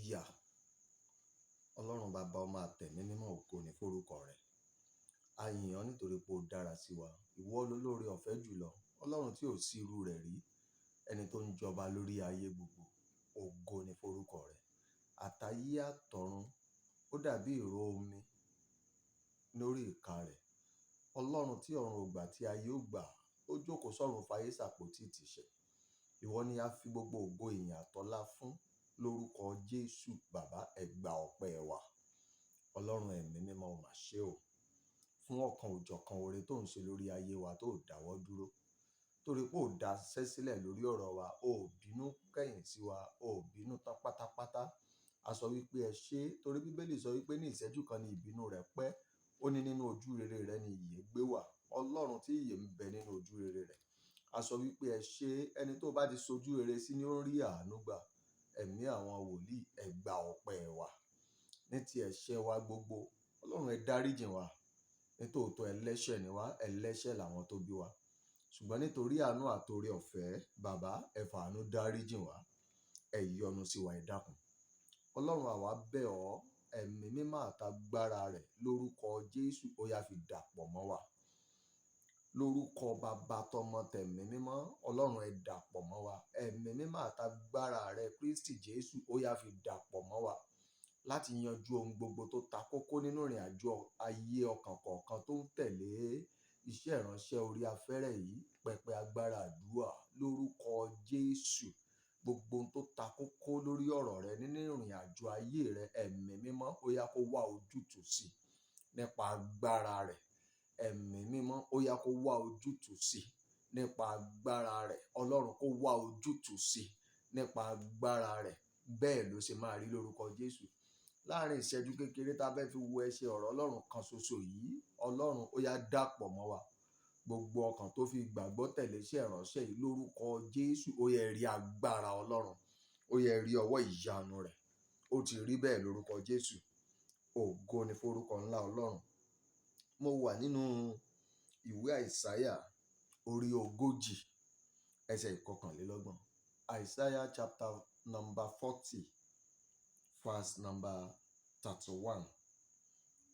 Hallelujah. Ọlọ́run bàbá ọmọ àtẹ̀mí mímọ́, ògo ni forúkọ rẹ̀. A yìn ọ́ nítorí pé ó dára sí wa. Ìwọ lolóore ọ̀fẹ́ jùlọ. Ọlọ́run tí ò sí irú rẹ̀ rí. Ẹni tó ń jọba lórí ayé gbogbo. Ògo ni forúkọ rẹ̀. Àtayé àtọ̀run ó dàbí ìró omi lórí ìka rẹ̀. Ọlọ́run tí ọ̀run ò gbà tí ayé ò gbà. Ó jókòó sọ́run fayé sàpótí ìtìsẹ̀. Ìwọ ni a fi gbogbo ògo ìyìn àtọlá fún. Lórúkọ Jésù, bàbá ẹ gbà ọpẹ́ wa. Ọlọ́run ẹ̀mí mímọ́ ò mà ṣe o. Fún ọ̀kan òjọ̀kan oore tó ń ṣe lórí ayé wa tó dáwọ́ dúró. Torí pé ò daṣẹ́ sílẹ̀ lórí ọ̀rọ̀ wa, ò bínú kẹ́yìn sí wa, ò bínú tán pátápátá. A sọ wípé ẹ ṣé, torí Bíbélì sọ wípé ní ìṣẹ́jú kan ni ìbínú rẹ̀ pẹ́. Ó ní nínú ojú rere rẹ̀ ni ìyè gbé wà. Ọlọ́run tí ìyè ń bẹ nínú ojú rere rẹ̀. A sọ wípé ẹ ṣé, ẹni tó bá ti sojú rere sí ni ó rí àánú gbà. Ẹ̀mí àwọn wòlíì ẹ gbà ọpẹ́ wa. Ní ti ẹ̀ṣẹ̀ wa gbogbo, Ọlọ́run ẹ dáríjìn wa. Nítòótọ́ ẹlẹ́ṣẹ̀ ni wá, ẹlẹ́ṣẹ̀ làwọn tó bí wa. Ṣùgbọ́n nítorí àánú àtore ọ̀fẹ́, bàbá ẹ fàánú dáríjìn wa. Ẹ yọ́nú sí wa, ẹ dákun. Ọlọ́run àwa bẹ̀ ọ́, ẹ̀mí mímọ́ àtàgbára rẹ̀ lórúkọ Jésù ó yá fi dàpọ̀ mọ́ wa. Lórúkọ bàbá tọmọ tẹ̀mí mímọ́, Ọlọ́run ẹ dàpọ̀ mọ́ wa. Ẹ̀mí mímọ́ àtàgbára rẹ̀ Kristi Jésù ó yá fi dàpọ̀ mọ́ wa. Láti yanjú ohun gbogbo tó ta kókó nínú ìrìn àjò ayé ọkàn kọ̀ọ̀kan tó ń tẹ̀lé iṣẹ́ ìránṣẹ́ orí afẹ́rẹ́ yìí, pẹpẹ agbára àdúrà lórúkọ Jésù. Gbogbo ohun tó ta kókó lórí ọ̀rọ̀ rẹ nínú ìrìn àjò ayé rẹ, ẹ̀mí mímọ́ ó yá kó wá ojútùú sí nípa agbára rẹ̀. Ẹ̀mí mímọ́ ó yá kó wá ojútùú sí nípa agbára rẹ̀. Ọlọ́run kó wá ojútùú sí nípa agbára rẹ̀. Bẹ́ẹ̀ ló ṣe máa rí lórúkọ Jésù. Láàárín ìṣẹ́jú kékeré tá a fẹ́ fi wo ẹsẹ̀ ọ̀rọ̀ Ọlọ́run kan ṣoṣo yìí, Ọlọ́run ó yá dàpọ̀ mọ́ wa. Gbogbo ọkàn tó fi gbàgbọ́ tẹ̀lé iṣẹ́ ìránṣẹ́ yìí lórúkọ Jésù ó yẹ rí agbára Ọlọ́run. Ó yẹ rí ọwọ́ ìyanu rẹ̀. Ó ti rí bẹ́ẹ̀ lórúkọ Jésù. Ògo ni forúkọ ńlá Ọlọ́run. Mo wà nínú ìwé Àìsáyà orí 40 ẹsẹ̀ 29. Àìsáyà chapter number 40 verse number 31.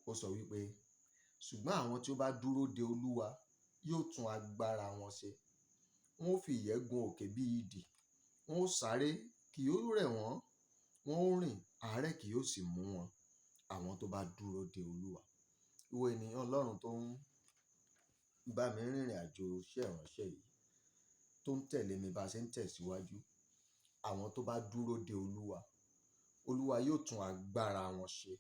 Ó sọ wípé, ṣùgbọ́n àwọn tí ó bá dúró de Olúwa yóò tún agbára wọn ṣe. Wọ́n ó fi ìyẹ́ gun òkè bí idì. Wọ́n ó sáré, kì yóò rẹ̀ wọ́n. Wọ́n ó rìn, àárẹ̀ kì yóò sì mú wọn. Àwọn tó bá dúró de Olúwa. Ìwọ ènìyàn Ọlọ́run tó ń bá mi rìnrìn àjò iṣẹ́ ìránṣẹ́ yìí, tó ń tẹ̀lé mi bá ṣe ń tẹ̀síwájú. Àwọn tó bá dúró de Olúwa, Olúwa yóò tún agbára wọn ṣe.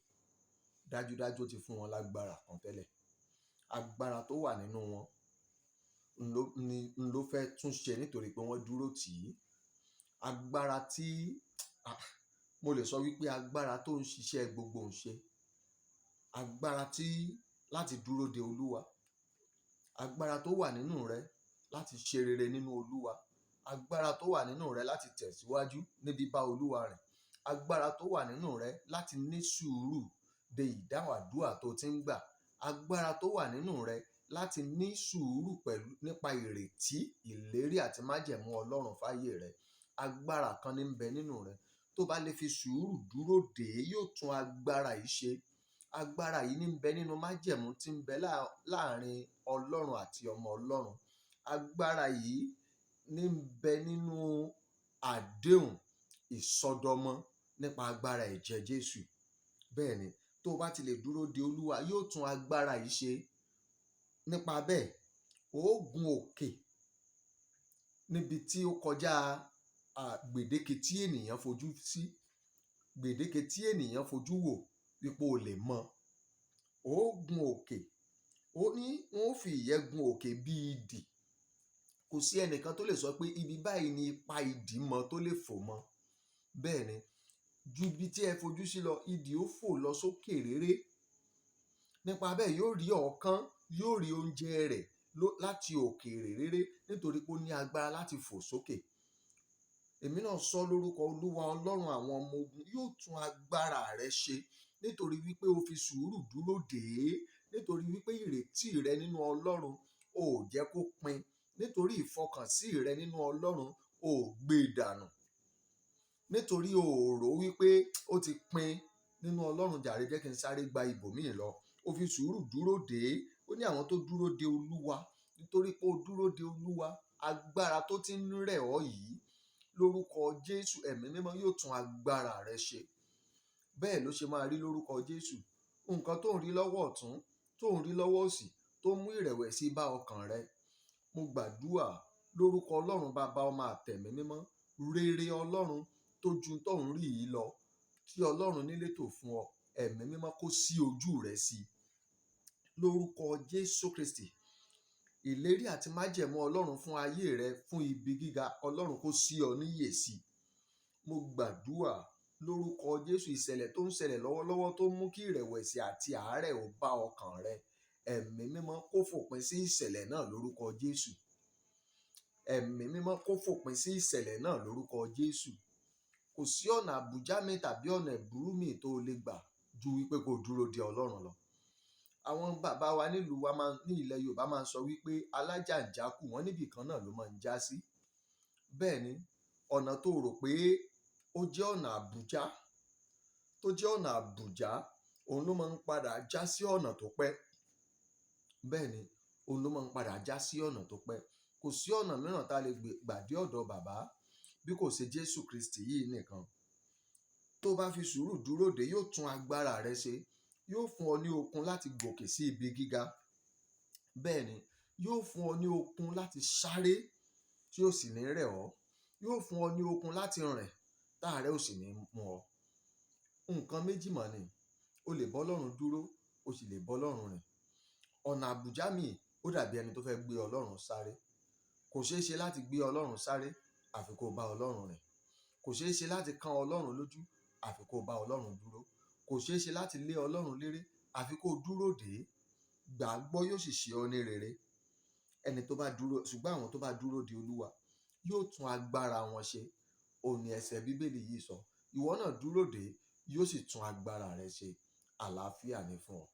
Dájúdájú ó ti fún wọn lágbára kan tẹ́lẹ̀. Agbára tó wà nínú wọn ló fẹ́ tún ṣe nítorí pé wọ́n dúró tì í. Agbára tí mo lè sọ wípé agbára tó ń ṣiṣẹ́ gbogbo ń ṣe. Agbára tí láti dúró de Olúwa. Agbára tó wà nínú rẹ láti ṣe rere nínú Olúwa. Agbára tó wà nínú rẹ láti tẹ̀síwájú ní bíbá Olúwa rìn. Agbára tó wà nínú rẹ láti ní sùúrù de ìdáhùn àdúrà tó ti ń gbà. Agbára tó wà nínú rẹ láti ní sùúrù pẹ̀lú nípa ìrètí, ìlérí àti májẹ̀mú Ọlọ́run fáyé rẹ. Agbára kan ní ń bẹ nínú rẹ. Tó bá lè fi sùúrù dúró dè é, yóò tún agbára yìí ṣe. Agbára yìí ní ń bẹ nínú májẹ̀mú tí ń bẹ láàrin Ọlọ́run àti ọmọ Ọlọ́run. Agbára yìí ní ń bẹ nínú àdéhùn ìsọdọmọ nípa agbára ẹ̀jẹ̀ Jésù. Bẹ́ẹ̀ ni, tó bá ti lè dúró de Olúwa, yóò tún agbára yìí ṣe. Nípa bẹ́ẹ̀, ó gun òkè níbi tí ó kọjá gbèdéke tí ènìyàn fojú sí. Gbèdéke tí ènìyàn fojú wò wípé o lè mọ̀. Ó gun òkè. Ó ní wọ́n ó fi ìyẹ́ gun òkè bí idì. Kò sí ẹnìkan tó lè sọ pé ibi báyìí ni ipa idì mọ́ tó lè fò mọ́. Bẹ́ẹ̀ ni, ju ibi tí ẹ fojú sí lọ, idì ó fò lọ sókè réré. Nípa bẹ́ẹ̀ yóò rí ọ̀kan, yóò rí oúnjẹ rẹ̀ láti òkèèrè réré nítorí pé ó ní agbára láti fò sókè. Èmi náà sọ lórúkọ Olúwa Ọlọ́run àwọn ọmọ ogun yóò tún agbára rẹ ṣe nítorí wípé o fi sùúrù dúró dè é. Nítorí wípé ìrètí rẹ nínú Ọlọ́run ò jẹ́ kó pin. Nítorí ìfọkànsí rẹ nínú Ọlọ́run ò gbé dànù. nítorí o ò rò wípé ó ti pin nínú Ọlọ́run, jàre jẹ́ kí n sáré gba ibòmíì lọ. O fi sùúrù dúró dè é. Ó ní àwọn tó dúró de Olúwa. Nítorí pé o dúró de Olúwa, agbára tó ti ń rẹ̀ ọ́ yìí, lórúkọ Jésù, ẹ̀mí mímọ́ yóò tún agbára rẹ ṣe. Bẹ́ẹ̀ ló ṣe máa rí lórúkọ Jésù. Nǹkan tó ń rí lọ́wọ́ ọ̀tún, tó ń rí lọ́wọ́ òsì, tó mú ìrẹ̀wẹ̀sì bá ọkàn rẹ, mo gbàdúrà lórúkọ Ọlọ́run Baba, Ọmọ àtẹ̀mí mímọ́, rere Ọlọ́run tó ju tó ń rí yìí lọ, tí Ọlọ́run ní létò fún ọ, ẹ̀mí mímọ́ kó ṣí ojú rẹ sí i. Lórúkọ Jésù Kristi, ìlérí àti májẹ̀mú Ọlọ́run fún ayé rẹ, fún ibi gíga, Ọlọ́run kó ṣí ọ níyè sí i. Mo gbàdúrà lórúkọ Jésù, ìṣẹ̀lẹ̀ tó ń ṣẹlẹ̀ lọ́wọ́lọ́wọ́ tó mú kí ìrẹ̀wẹ̀sì àti àárẹ̀ ó bá ọkàn rẹ, ẹ̀mí mímọ́ kó fòpin sí ìṣẹ̀lẹ̀ náà lórúkọ Jésù. Ẹ̀mí mímọ́ kó fòpin sí ìṣẹ̀lẹ̀ náà lórúkọ Jésù. Kò sí ọ̀nà àbújá mi tàbí ọ̀nà ìbúrú mi tó lè gbà ju wípé kó dúró de Ọlọ́run lọ. Àwọn bàbá wa nílùú wa ní ilẹ̀ Yorùbá máa ń sọ wípé alájànjákù wọn níbì kan náà ló máa ń já sí. Bẹ́ẹ̀ ni, ọ̀nà tó rò pé ó jẹ́ ọ̀nà àbújá, tó jẹ́ ọ̀nà àbújá, òun ló máa ń padà já sí ọ̀nà tó pẹ́. Bẹ́ẹ̀ ni, òun ló máa ń padà já sí ọ̀nà tó pẹ́. Kò sí ọ̀nà mìíràn tá a lè gbà dé ọ̀dọ̀ bàbá bí kò ṣe Jésù Kristi yìí nìkan. Tó bá fi sùúrù dúró dè, yóò tún agbára rẹ ṣe. Yóò fún ọ ní okun láti gòkè sí ibi gíga. Bẹ́ẹ̀ ni, yóò fún ọ ní okun láti sáré tí ó sì ní rẹ̀ ọ́. Yóò fún ọ ní okun láti rìn táàárẹ̀ ò sì ní mú ọ. Nǹkan méjì mà ni, o lè bọ́ Ọlọ́run dúró, o sì lè bọ́ Ọlọ́run rìn. Ọ̀nà àbújá mi ó dàbí ẹni tó fẹ́ gbé Ọlọ́run sáré. Kò ṣeé ṣe láti gbé Ọlọ́run sáré àfi kó bá Ọlọ́run rìn. Kò ṣeé ṣe láti kan Ọlọ́run lójú àfi kó bá Ọlọ́run dúró. Kò ṣeé ṣe láti lé Ọlọ́run léré àfi kó dúró dè é. Gbàgbọ́ yóò sì ṣe ọ ní rere. Ṣùgbọ́n àwọn tó bá dúró de Olúwa yóò tún agbára wọn ṣe. Òun ni ẹsẹ̀ Bíbélì yìí sọ. Ìwọ náà dúró dè é, yóò sì tún agbára rẹ ṣe. Àlàáfíà ni fún ọ.